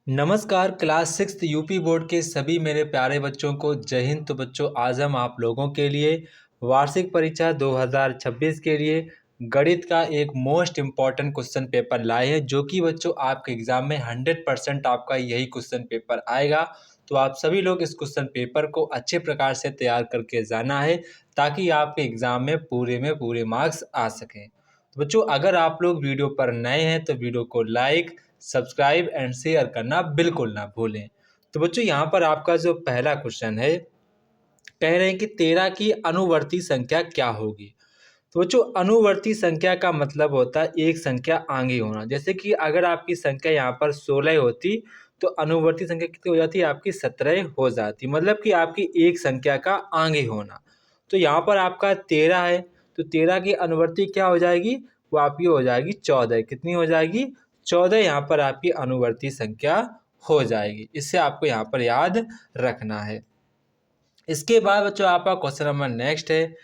नमस्कार class 6 UP board के सभी मेरे प्यारे बच्चों को जय हिंद। तो बच्चों आज हम आप लोगों के लिए वार्षिक परीक्षा 2026 के लिए गणित का एक मोस्ट इम्पॉर्टेंट क्वेश्चन पेपर लाए हैं, जो कि बच्चों आपके एग्जाम में 100% आपका यही क्वेश्चन पेपर आएगा। तो आप सभी लोग इस क्वेश्चन पेपर को अच्छे प्रकार से तैयार करके जाना है, ताकि आपके एग्जाम में पूरे मार्क्स आ सकें। तो बच्चों अगर आप लोग वीडियो पर नए हैं तो वीडियो को लाइक, सब्सक्राइब एंड शेयर करना बिल्कुल ना भूलें। तो बच्चों यहाँ पर आपका जो पहला क्वेश्चन है, कह रहे हैं कि 13 की अनुवर्ती संख्या क्या होगी। तो बच्चों अनुवर्ती संख्या का मतलब होता है एक संख्या आगे होना। जैसे कि अगर आपकी संख्या यहाँ पर 16 होती तो अनुवर्ती संख्या कितनी हो जाती, आपकी 17 हो जाती, मतलब कि आपकी एक संख्या का आगे होना। तो यहाँ पर आपका 13 है, तो 13 की अनुवर्ती क्या हो जाएगी, वो आपकी हो जाएगी 14। कितनी हो जाएगी, 14 यहाँ पर आपकी अनुवर्ती संख्या हो जाएगी। इससे आपको यहाँ पर याद रखना है। इसके बाद बच्चों आपका क्वेश्चन नंबर नेक्स्ट है,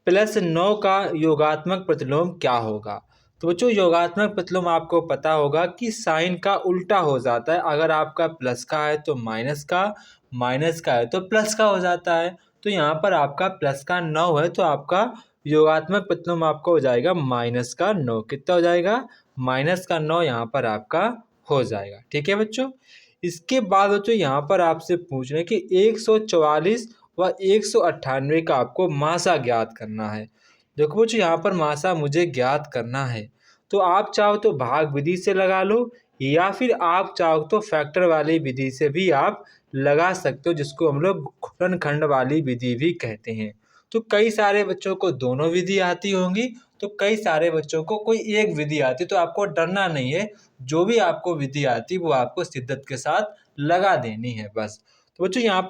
+9 का योगात्मक प्रतिलोम क्या होगा। तो बच्चों योगात्मक प्रतिलोम आपको पता होगा कि साइन का उल्टा हो जाता है। अगर आपका प्लस का है तो माइनस का, माइनस का है तो प्लस का हो जाता है। तो यहाँ पर आपका प्लस का 9 है, तो आपका योगात्मक प्रतिलोम आपको हो जाएगा -9। कितना हो जाएगा, -9 यहाँ पर आपका हो जाएगा। ठीक है बच्चों। इसके बाद बच्चों यहाँ पर आपसे पूछ रहे हैं कि 144 व 198 का आपको मासा ज्ञात करना है। देखो बच्चों यहाँ पर मासा मुझे ज्ञात करना है, तो आप चाहो तो भाग विधि से लगा लो, या फिर आप चाहो तो फैक्टर वाली विधि से भी आप लगा सकते हो, जिसको हम लोग गुणनखंड वाली विधि भी कहते हैं। तो कई सारे बच्चों को दोनों विधि आती होंगी, तो कई सारे बच्चों को कोई एक विधि आती, तो आपको डरना नहीं है। जो भी आपको विधि आती वो आपको शिद्दत के साथ लगा देनी है बस। तो बच्चों यहाँ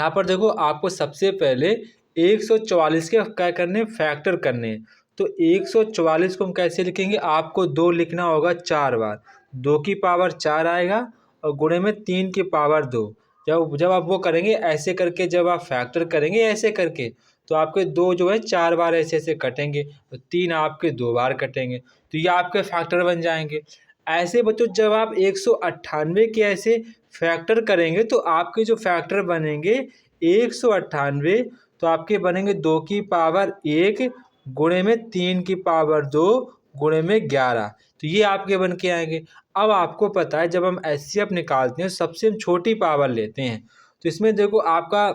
पर देखो, आपको सबसे पहले 144 के क्या करने, फैक्टर करने हैं। तो 144 को हम कैसे लिखेंगे, आपको 2 लिखना होगा 4 बार। 2 की पावर 4 आएगा और गुणे में 3 की पावर 2। जब आप वो करेंगे ऐसे करके, जब आप फैक्टर करेंगे ऐसे करके, तो आपके 2 जो है 4 बार ऐसे ऐसे कटेंगे, तो 3 आपके 2 बार कटेंगे, तो ये आपके फैक्टर बन जाएंगे। ऐसे बच्चों जब आप 198 के ऐसे फैक्टर करेंगे, तो आपके जो फैक्टर बनेंगे 198, तो आपके बनेंगे 2 की पावर 1 गुणे में 3 की पावर 2 गुणे में 11। तो ये आपके बन के आएंगे। अब आपको पता है जब हम एचसीएफ निकालते हैं सबसे हम छोटी पावर लेते हैं। तो इसमें देखो आपका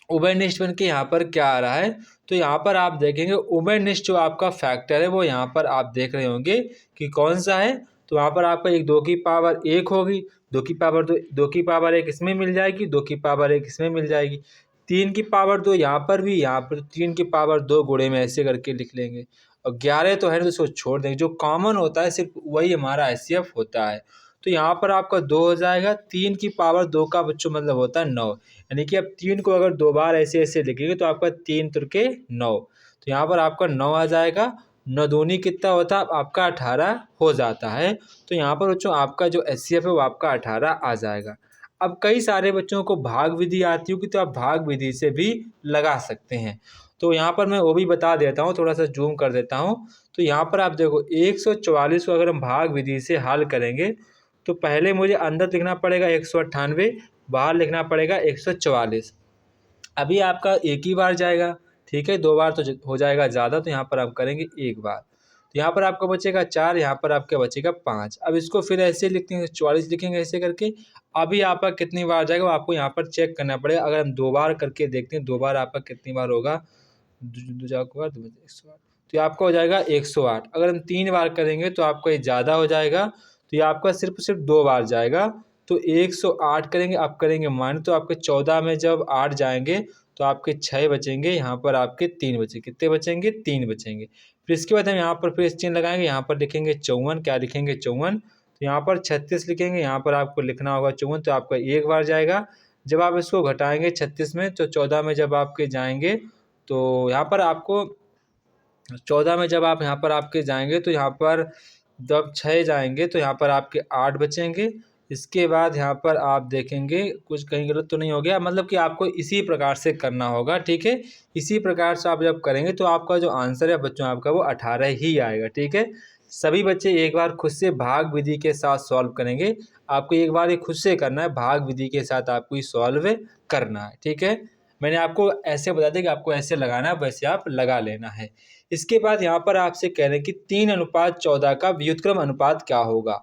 उभयनिष्ठ बन के यहाँ पर क्या आ रहा है, तो यहाँ पर आप देखेंगे उभयनिष्ठ जो आपका फैक्टर है वो यहाँ पर आप देख रहे होंगे कि कौन सा है। तो यहाँ पर आपका 2 की पावर 1 होगी, 2 की पावर 2 की पावर 1 इसमें मिल जाएगी, 2 की पावर 1 इसमें मिल जाएगी, 3 की पावर 2 यहाँ पर भी, यहाँ पर 3 की पावर 2 गुणे में ऐसे करके लिख लेंगे। और 11 तो है ना, तो इसको छोड़ देंगे। जो कॉमन होता है सिर्फ वही हमारा एचसीएफ होता है। तो यहाँ पर आपका 2 हो जाएगा, 3 की पावर 2 का बच्चों मतलब होता है 9। यानी कि आप 3 को अगर 2 बार ऐसे ऐसे लिखेंगे तो आपका 3 त्रिके 9, तो यहाँ पर आपका 9 आ जाएगा। 9 दूनी कितना होता है, आपका 18 हो जाता है। तो यहाँ पर बच्चों आपका जो एचसीएफ है वो आपका 18 आ जाएगा। अब कई सारे बच्चों को भाग विधि आती होगी, तो आप भाग विधि से भी लगा सकते हैं। तो यहाँ पर मैं वो भी बता देता हूँ, थोड़ा सा जूम कर देता हूँ। तो यहाँ पर आप देखो 144 को अगर हम भाग विधि से हल करेंगे, तो पहले मुझे अंदर लिखना पड़ेगा 198, बाहर लिखना पड़ेगा 144। अभी आपका एक ही बार जाएगा, ठीक है, 2 बार तो हो जाएगा ज़्यादा, तो यहाँ पर आप करेंगे 1 बार। तो यहाँ पर आपका बचेगा 4, यहाँ पर आपका बचेगा 5। अब इसको फिर ऐसे लिखते हैं, 44 लिखेंगे ऐसे करके। अभी आपका कितनी बार जाएगा वो आपको यहाँ पर चेक करना पड़ेगा। अगर हम 2 बार करके देखते हैं, 2 बार आपका कितनी बार होगा, 108, तो ये आपका हो जाएगा 108। अगर हम 3 बार करेंगे तो आपका ये ज़्यादा हो जाएगा, तो ये आपका सिर्फ 2 बार जाएगा। तो 108 करेंगे, अब करेंगे मान, तो आपके 14 में जब 8 जाएंगे तो आपके 6 बचेंगे, यहाँ पर आपके 3 बचेंगे। कितने बचेंगे, 3 बचेंगे। फिर इसके बाद हम यहाँ पर फिर चिन्ह लगाएंगे, यहाँ पर लिखेंगे 54। क्या लिखेंगे, 54। तो यहाँ पर 36 लिखेंगे, यहाँ पर आपको लिखना होगा 54, तो आपका 1 बार जाएगा। जब आप इसको घटाएंगे 36 में, तो 14 में जब आपके जाएंगे, तो यहाँ पर आपको 14 में जब आप यहाँ पर आपके जाएंगे, तो यहाँ पर जब 6 जाएंगे तो यहाँ पर आपके 8 बचेंगे। इसके बाद यहाँ पर आप देखेंगे कुछ कहीं गलत तो नहीं हो गया, मतलब कि आपको इसी प्रकार से करना होगा, ठीक है। इसी प्रकार से आप जब करेंगे तो आपका जो आंसर है बच्चों आपका वो 18 ही आएगा, ठीक है। सभी बच्चे एक बार खुद से भाग विधि के साथ सॉल्व करेंगे। आपको एक बार ये खुद से करना है, भाग विधि के साथ आपको ये सॉल्व करना है, ठीक है। मैंने आपको ऐसे बता दिया कि आपको ऐसे लगाना है, वैसे आप लगा लेना है। इसके बाद यहाँ पर आपसे कह रहे हैं कि 3:14 का व्युत्क्रम अनुपात क्या होगा।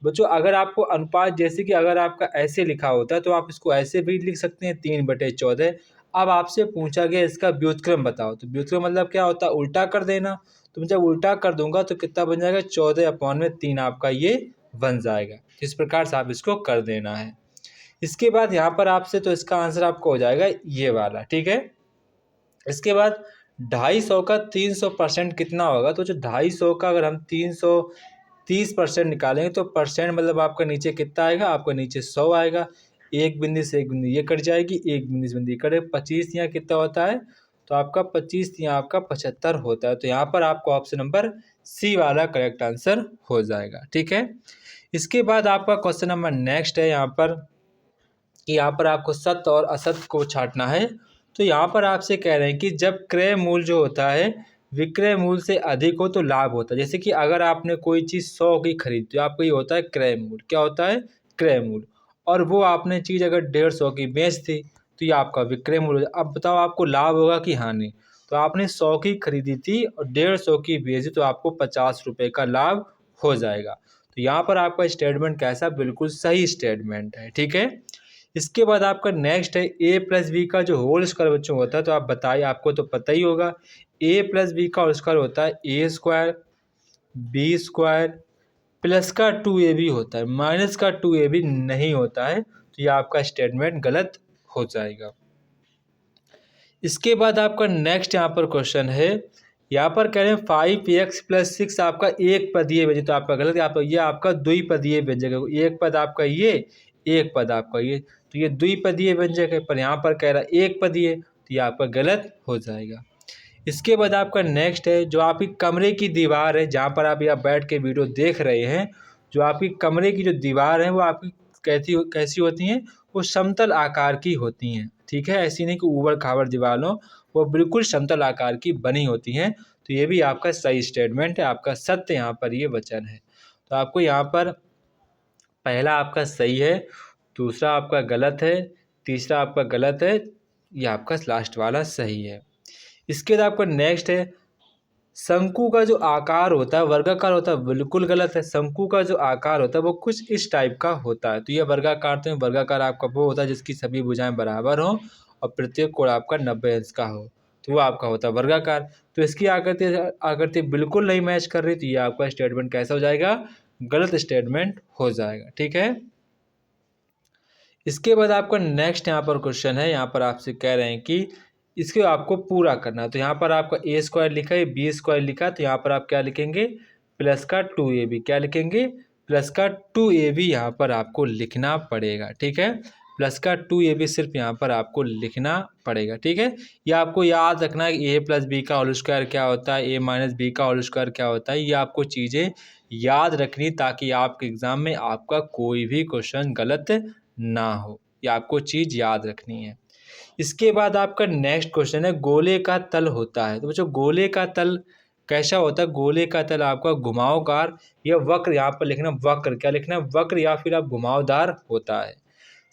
बच्चों अगर आपको अनुपात जैसे कि अगर आपका ऐसे लिखा होता है तो आप इसको ऐसे भी लिख सकते हैं 3/14। अब आपसे पूछा गया इसका व्युत्क्रम बताओ, तो व्युत्क्रम मतलब क्या होता है, उल्टा कर देना। तो मैं जब उल्टा कर दूंगा तो कितना बन जाएगा, 14/3 आपका ये बन जाएगा। इस प्रकार से आप इसको कर देना है। इसके बाद यहाँ पर आपसे तो इसका आंसर आपको हो जाएगा ये वाला, ठीक है। इसके बाद 250 का 300% कितना होगा। तो जो 250 का अगर हम 330% निकालेंगे तो परसेंट मतलब आपका नीचे कितना आएगा, आपका नीचे 100 आएगा। एक बिंदु से एक बिंदु ये कट जाएगी, एक बिंदु से बिंदु ये कटे। 25 यहाँ कितना होता है, तो आपका 25 यहाँ आपका 75 होता है। तो यहाँ पर आपको ऑप्शन नंबर सी वाला करेक्ट आंसर हो जाएगा, ठीक है। इसके बाद आपका क्वेश्चन नंबर नेक्स्ट है यहाँ पर कि यहाँ पर आपको सत्य और असत्य को छांटना है। तो यहाँ पर आपसे कह रहे हैं कि जब क्रय मूल्य जो होता है विक्रय मूल्य से अधिक हो तो लाभ होता है। जैसे कि अगर आपने कोई चीज़ 100 की खरीदी तो आपको ये होता है क्रय मूल्य। क्या होता है, क्रय मूल्य। और वो आपने चीज़ अगर 150 की बेच थी तो ये आपका विक्रय मूल्य। अब बताओ आपको लाभ होगा कि हानि। तो आपने 100 की खरीदी थी और 150 की बेची तो आपको 50 रुपये का लाभ हो जाएगा। तो यहाँ पर आपका स्टेटमेंट कैसा, बिल्कुल सही स्टेटमेंट है, ठीक है। इसके बाद आपका नेक्स्ट है a+b का जो होल स्क्वायर बच्चों होता है। तो आप बताइए, आपको तो पता ही होगा a+b का होल स्क्वायर होता है a² b² प्लस का 2ab होता है, माइनस का 2ab नहीं होता है। तो ये आपका स्टेटमेंट गलत हो जाएगा। इसके बाद आपका नेक्स्ट यहाँ पर क्वेश्चन है, यहाँ पर कह रहे हैं 5x + 6 आपका एक पदीय व्यंजक। तो आपका गलत है, ये आपका द्विपदीय व्यंजक है। एक पद आपका ये, एक पद आपका ये, तो ये द्विपदीय व्यंजक है। पर यहाँ पर कह रहा है एक पदीय, तो ये आपका गलत हो जाएगा। इसके बाद आपका नेक्स्ट है, जो आपकी कमरे की दीवार है, जहाँ पर आप यहाँ बैठ के वीडियो देख रहे हैं, जो आपकी कमरे की जो दीवार है वो आपकी कैसी होती हैं, वो समतल आकार की होती हैं, ठीक है। ऐसी नहीं कि ऊबड़ खाबड़ दीवार हो, वो बिल्कुल समतल आकार की बनी होती हैं। तो ये भी आपका सही स्टेटमेंट है, आपका सत्य यहाँ पर ये वचन है। तो आपको यहाँ पर पहला आपका सही है, दूसरा आपका गलत है, तीसरा आपका गलत है, ये आपका लास्ट वाला सही है। इसके बाद आपका नेक्स्ट है, शंकु का जो आकार होता है वर्गाकार होता है, बिल्कुल गलत है। शंकु का जो आकार होता है वो कुछ इस टाइप का होता है। तो ये वर्गाकार, तो वर्गाकार आपका वो होता है जिसकी सभी भुजाएं बराबर हों और प्रत्येक कोण आपका 90 अंश का हो, तो वो आपका होता है वर्गाकार। तो इसकी आकृति बिल्कुल नहीं मैच कर रही, तो ये आपका स्टेटमेंट कैसा हो जाएगा, गलत स्टेटमेंट हो जाएगा, ठीक है। इसके बाद आपका नेक्स्ट यहाँ पर क्वेश्चन है, यहाँ पर आपसे कह रहे हैं कि इसको आपको पूरा करना है। तो यहाँ पर आपका a² लिखा है, b² लिखा है, तो यहाँ पर आप क्या लिखेंगे, प्लस का 2ab। क्या लिखेंगे, प्लस का 2ab यहाँ पर आपको लिखना पड़ेगा, ठीक है। प्लस का 2ab सिर्फ यहाँ पर आपको लिखना पड़ेगा, ठीक है। ये आपको याद रखना है कि a+b का होल स्क्वायर क्या होता है, a-b का होल स्क्वायर क्या होता है। ये आपको चीज़ें याद रखनी ताकि आपके एग्ज़ाम में आपका कोई भी क्वेश्चन गलत ना हो, ये आपको चीज़ याद रखनी है। इसके बाद आपका नेक्स्ट क्वेश्चन है, गोले का तल होता है। तो बच्चों गोले का तल कैसा होता है, गोले का तल आपका घुमावदार या वक्र, यहाँ पर लिखना वक्र, क्या लिखना है, वक्र या फिर आप घुमावदार होता है।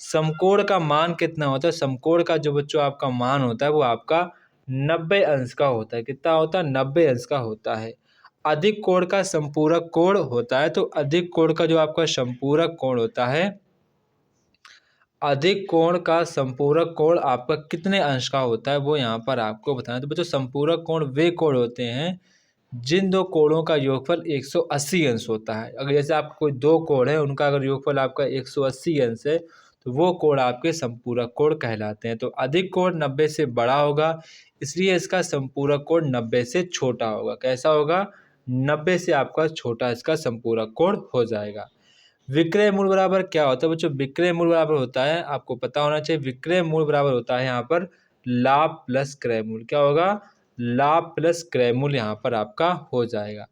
समकोण का मान कितना होता है, समकोण का जो बच्चों आपका मान होता है वो आपका 90 अंश का होता है। कितना होता है, 90 अंश का होता है। अधिक कोण का संपूरक कोण होता है। तो अधिक कोण का जो आपका संपूरक कोण होता है, अधिक कोण का संपूरक कोण आपका कितने अंश का होता है वो यहाँ पर आपको बताना। तो बच्चों संपूरक कोण वे कोण होते हैं जिन दो कोणों का योगफल 180 अंश होता है। अगर जैसे आपका कोई दो कोण है, उनका अगर योगफल आपका 180 अंश है तो वो कोण आपके संपूरक कोण कहलाते हैं। तो अधिक कोण 90 से बड़ा होगा, इसलिए इसका संपूरक कोण 90 से छोटा होगा। कैसा होगा, 90 से आपका छोटा इसका संपूरक कोण हो जाएगा। विक्रय मूल्य बराबर क्या होता है बच्चों, विक्रय मूल्य बराबर होता है, आपको पता होना चाहिए, विक्रय मूल्य बराबर होता है यहाँ पर लाभ प्लस क्रय मूल्य। क्या होगा, लाभ प्लस क्रय मूल्य यहाँ पर आपका हो जाएगा।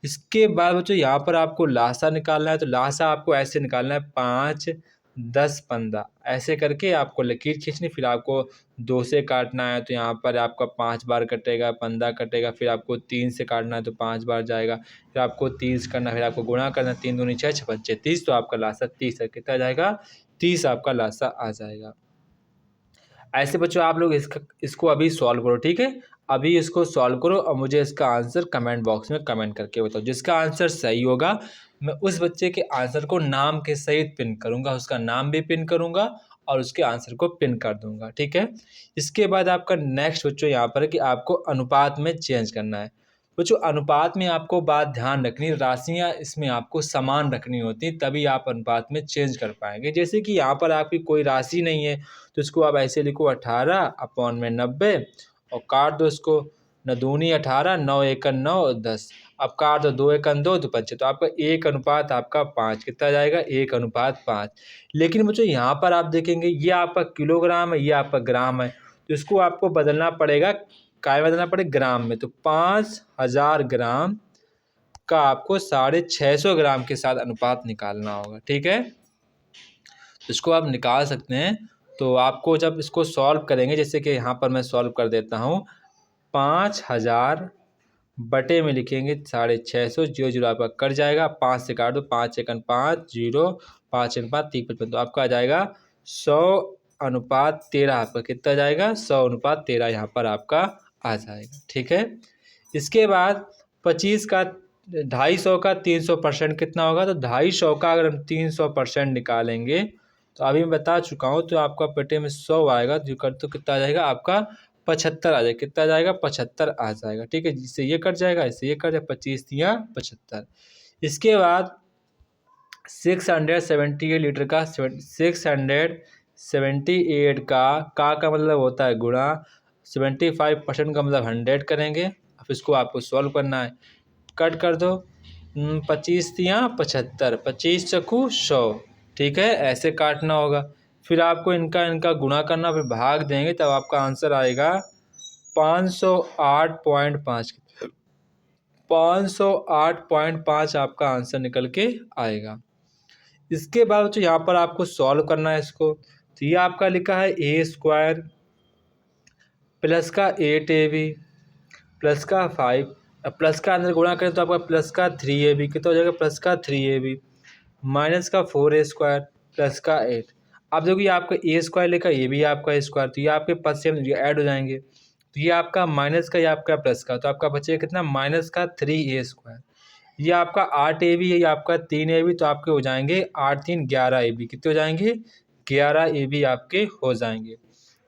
इसके बाद बच्चों यहाँ पर आपको लासा निकालना है। तो लासा आपको ऐसे निकालना है, 5 10 15 ऐसे करके आपको लकीर खींचनी। फिर आपको 2 से काटना है तो यहाँ पर आपका 5 बार कटेगा, 15 कटेगा। फिर आपको 3 से काटना है तो 5 बार जाएगा। फिर आपको 30 करना है, फिर आपको गुणा करना, 3 दूनी 6 6 पंचे 30, तो आपका लासा 30 है। कितना जाएगा? 30 आपका लासा आ जाएगा। ऐसे बच्चों आप लोग इसको अभी सॉल्व करो, ठीक है। अभी इसको सॉल्व करो और मुझे इसका आंसर कमेंट बॉक्स में कमेंट करके बताओ। जिसका आंसर सही होगा मैं उस बच्चे के आंसर को नाम के सहित पिन करूंगा, उसका नाम भी पिन करूंगा और उसके आंसर को पिन कर दूंगा, ठीक है। इसके बाद आपका नेक्स्ट बच्चों यहाँ पर है कि आपको अनुपात में चेंज करना है। बच्चों अनुपात में आपको बात ध्यान रखनी, राशियां इसमें आपको समान रखनी होती, तभी आप अनुपात में चेंज कर पाएंगे। जैसे कि यहाँ पर आपकी कोई राशि नहीं है तो इसको आप ऐसे लिखो 18/90 और काट दो इसको। 9 दूनी 18, 9 एकन 9 और 10। अब काट दो, 2 एकन 2 तो 25, तो आपका 1 अनुपात आपका 5 कितना जाएगा? 1 अनुपात 5। लेकिन बच्चों यहाँ पर आप देखेंगे ये आपका किलोग्राम है, ये आपका ग्राम है, तो इसको आपको बदलना पड़ेगा, काय बदलना पड़ेगा? ग्राम में। तो 5000 ग्राम का आपको 650 ग्राम के साथ अनुपात निकालना होगा, ठीक है। इसको आप निकाल सकते हैं। तो आपको जब इसको सॉल्व करेंगे, जैसे कि यहाँ पर मैं सॉल्व कर देता हूँ, 5000 बटे में लिखेंगे 650, 0 आपका कट जाएगा, 5 से काट दो, 5 एकन 5, 0 5 अनुपात 355, तो आपका आ जाएगा 100/13। आपका कितना जाएगा? 100/13 यहाँ पर आपका आ जाएगा, ठीक है। इसके बाद 25 का 250 का 300% कितना होगा? तो 250 का अगर हम 300% निकालेंगे तो अभी मैं बता चुका हूँ, तो आपका पेटे में 100 आएगा, जो कर तो कितना आ जाएगा? आपका 75 आ जाएगा। कितना जाएगा? 75 आ जाएगा, ठीक है। जिससे ये कट जाएगा, इससे ये कट जाएगा, 25 या 75। इसके बाद 678 लीटर का 678 का मतलब होता है गुणा, 75% का मतलब 100 करेंगे। अब इसको आपको सॉल्व करना है, कट कर दो, 25 या 75, 25 चक्कू 100, ठीक है। ऐसे काटना होगा। फिर आपको इनका गुणा करना, फिर भाग देंगे, तब आपका आंसर आएगा 508.5। 508.5 आपका आंसर निकल के आएगा। इसके बाद जो यहाँ पर आपको सॉल्व करना है इसको, तो ये आपका लिखा है a² प्लस का 8ab प्लस का 5, प्लस का अंदर गुणा करें तो आपका प्लस का 3ab कितना हो जाएगा? प्लस का 3ab माइनस का 4a² प्लस का 8। आप देखो ये आपका a² लिखा, ये भी आपका a², तो ये आपके पद से ऐड हो जाएंगे। तो ये आपका माइनस का, ये आपका प्लस का, तो आपका बचेगा कितना? माइनस का 3a²। ये आपका 8ab है, ये आपका 3ab, तो आपके हो जाएंगे 8 3 11ab। कितने हो जाएंगे? 11ab आपके हो जाएंगे।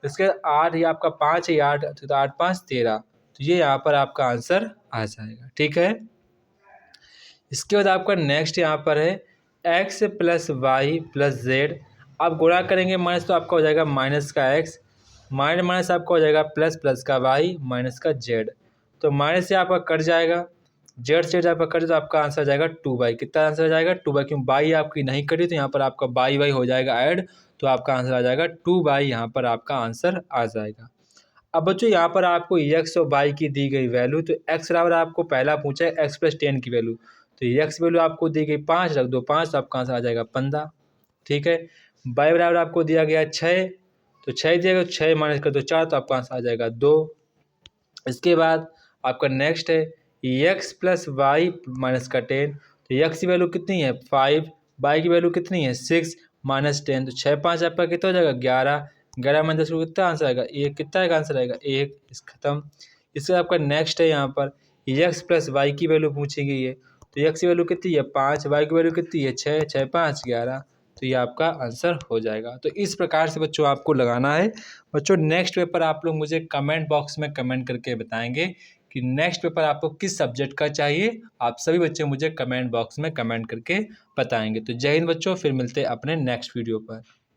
इसके 8, ये आपका 5 है, 8 तो 8 5 13, तो ये यहाँ पर आपका आंसर आ जाएगा, ठीक है। इसके बाद आपका नेक्स्ट यहाँ पर है x plus y plus z. आप गुणा करेंगे माइनस, तो आपका हो जाएगा माइनस का x, माइनस माइनस आपका हो जाएगा प्लस, प्लस का y माइनस का z। तो माइनस से आपका कट जाएगा, जेड से आपका कट, तो आपका आंसर आ जाएगा 2y। कितना आंसर आ जाएगा? 2y, क्यों बाई आपकी नहीं कटी तो यहाँ पर आपका बाई वाई हो जाएगा ऐड, तो आपका आंसर आ जाएगा 2y। यहाँ पर आपका आंसर आ जाएगा। अब बच्चों यहाँ पर आपको x और y की दी गई वैल्यू, तो x बराबर आपको पहला पूछा है x + 10 की वैल्यू, तो x वैल्यू आपको दी गई 5, रख दो 5, तो आपका आंसर आ जाएगा 15, ठीक है। y बराबर आपको दिया गया 6, तो 6 दिया गया, 6 माइनस कर दो 4, तो आपका आंसर आ जाएगा 2। इसके बाद आपका नेक्स्ट है x प्लस वाई माइनस का 10, तो x की वैल्यू कितनी है? 5, y की वैल्यू कितनी है? 6 माइनस 10, तो 6 5 आपका कितना हो जाएगा? 11, 11 माइनस 10 को कितना आंसर आएगा? 1। कितना का आंसर आएगा? 1। इस खत्म। इससे आपका नेक्स्ट है यहाँ पर x प्लस वाई की वैल्यू पूछी गई है, तो x की वैल्यू कितनी है? 5, y की वैल्यू कितनी है? 6, 6 5 11, तो ये आपका आंसर हो जाएगा। तो इस प्रकार से बच्चों आपको लगाना है। बच्चों नेक्स्ट पेपर आप लोग मुझे कमेंट बॉक्स में कमेंट करके बताएंगे कि नेक्स्ट पेपर आपको किस सब्जेक्ट का चाहिए। आप सभी बच्चे मुझे कमेंट बॉक्स में कमेंट करके बताएंगे। तो जय हिंद बच्चों, फिर मिलते हैं अपने नेक्स्ट वीडियो पर।